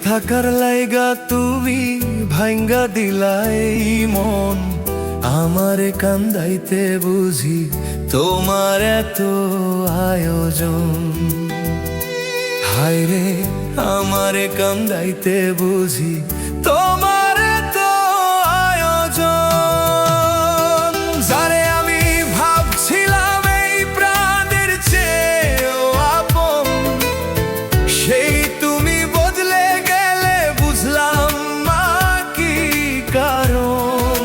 থাকার লাইগা তুমি ভাঙ্গা দিলা এই মন, আমারে কান্দাইতে বুঝি তোমার এত আয়োজন। হায়রে আমারে কান্দাইতে বুঝি তোমার এত আয়োজন। যারে আমি ভাবছিলাম এই প্রাণের চেয়েও আপন, সেই তুমি বদলে গেলে বুঝলাম মা কি কারণ।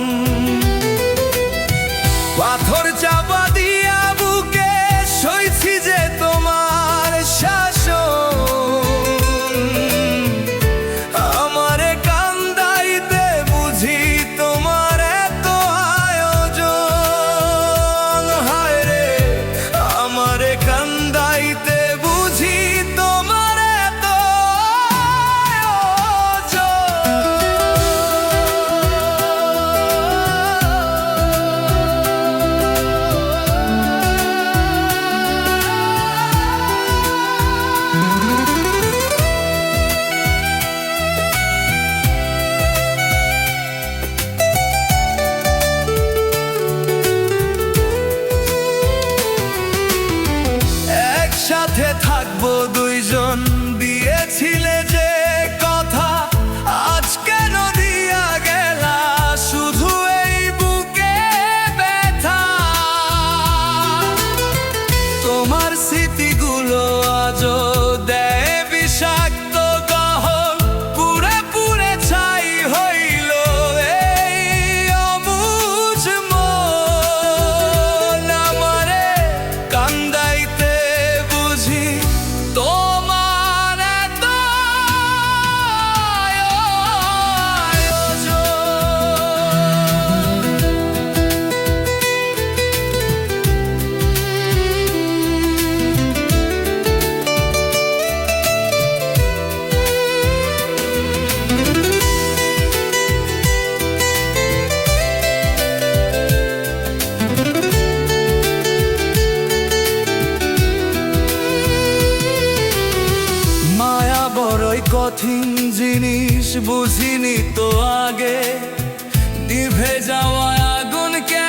পাথর চাপা দিয়া বুকে সইছি যে তোমার শাসন, আমারে কান্দাইতে বুঝি তোমার এত আয়োজন। হায়রে আমারে কান্দাইতে বুঝি তোমার এত একসাথে থাকবো দুইজন দিয়েছিলে যে কথা, আজ কেন দিয়া গেলা শুধু এই বুকে ব্যথা। তোমার স্মৃতিগুলো আজও দেয় বিষাক্ত গহন, পুরে পুরে ছাই হইল এই অবুঝ মন। আমারে কান্দাইতে বুঝি তোমার এত আয়োজন। মায়া বড়ই কঠিন জিনিস, বুঝিনি তো আগে। নিভে যাওয়া আগুন কে